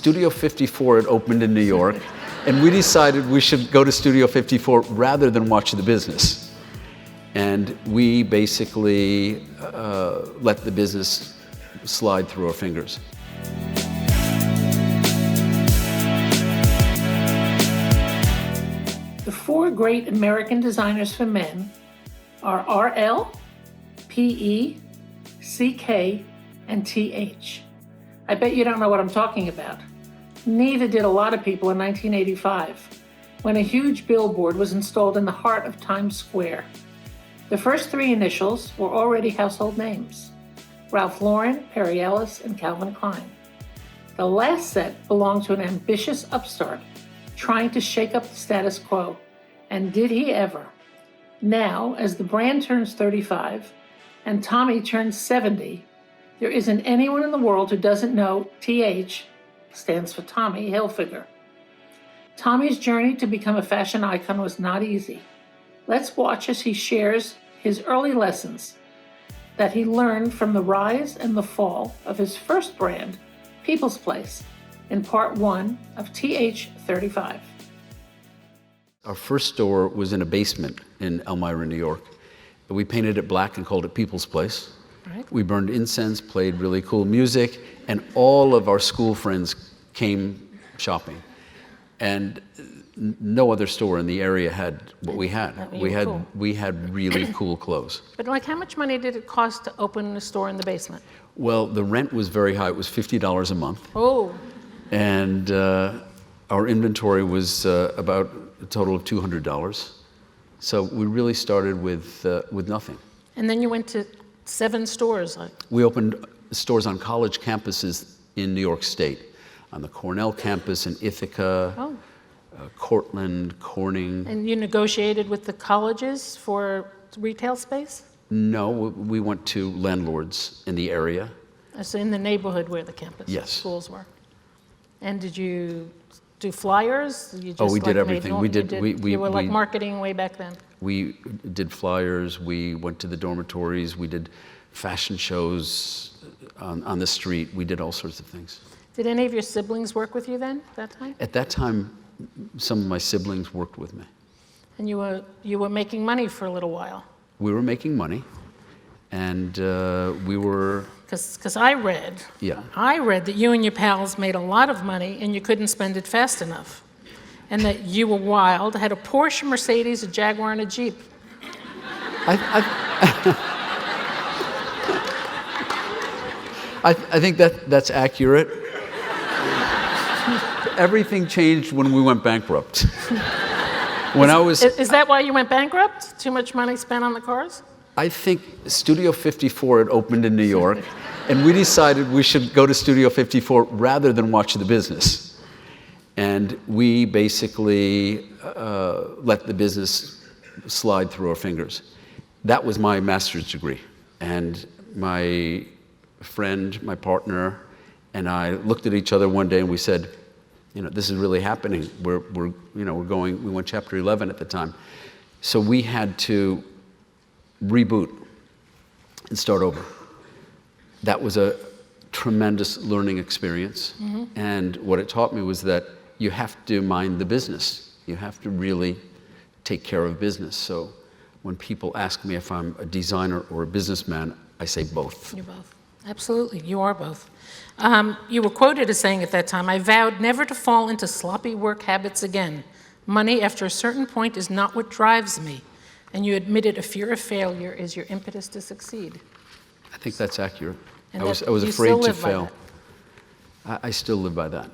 Studio 54 had opened in New York, and we decided we should go to Studio 54 rather than watch the business. And we basically let the business slide through our fingers. The four great American designers for men are RL, PE, CK, and TH. I bet you don't know what I'm talking about. Neither did a lot of people in 1985, when a huge billboard was installed in the heart of Times Square. The first three initials were already household names: Ralph Lauren, Perry Ellis, and Calvin Klein. The last set belonged to an ambitious upstart trying to shake up the status quo. And did he ever? Now, as the brand turns 35 and Tommy turns 70, there isn't anyone in the world who doesn't know TH stands for Tommy Hilfiger. Tommy's journey to become a fashion icon was not easy. Let's watch as he shares his early lessons that he learned from the rise and the fall of his first brand, People's Place, in part 1 of TH35. Our first store was in a basement in Elmira, New York. We painted it black and called it People's Place. Right. We burned incense, played really cool music, and all of our school friends came shopping. And no other store in the area had what we had. We had really cool clothes. But like, how much money did it cost to open a store in the basement? Well, the rent was very high. It was $50 a month. Oh. And our inventory was about a total of $200. So we really started with nothing. And then you went to 7 stores. We opened stores on college campuses in New York State, on the Cornell campus in Ithaca, Cortland, Corning. And you negotiated with the colleges for retail space? No, we went to landlords in the area. So in the neighborhood where the campus schools were. And did you do flyers? You just we did everything. You were like marketing way back then. We did flyers. We went to the dormitories. We did fashion shows on the street. We did all sorts of things. Did any of your siblings work with you then, at that time? At that time, some of my siblings worked with me. And you were making money for a little while. We were making money, and we were... Because I read that you and your pals made a lot of money and you couldn't spend it fast enough. And that you were wild, had a Porsche, Mercedes, a Jaguar, and a Jeep. I think that's accurate. Everything changed when we went bankrupt. Is that why you went bankrupt? Too much money spent on the cars? I think Studio 54 had opened in New York, and we decided we should go to Studio 54 rather than watch the business. And we basically let the business slide through our fingers. That was my master's degree. And my friend, my partner, and I looked at each other one day and we said, this is really happening. We went chapter 11 at the time. So we had to reboot and start over. That was a tremendous learning experience. Mm-hmm. And what it taught me was that you have to mind the business. You have to really take care of business. So when people ask me if I'm a designer or a businessman, I say both. You're both. Absolutely, you are both. You were quoted as saying at that time, "I vowed never to fall into sloppy work habits again. Money after a certain point is not what drives me." And you admitted a fear of failure is your impetus to succeed. I think that's accurate. And I was afraid to fail. I still live by that.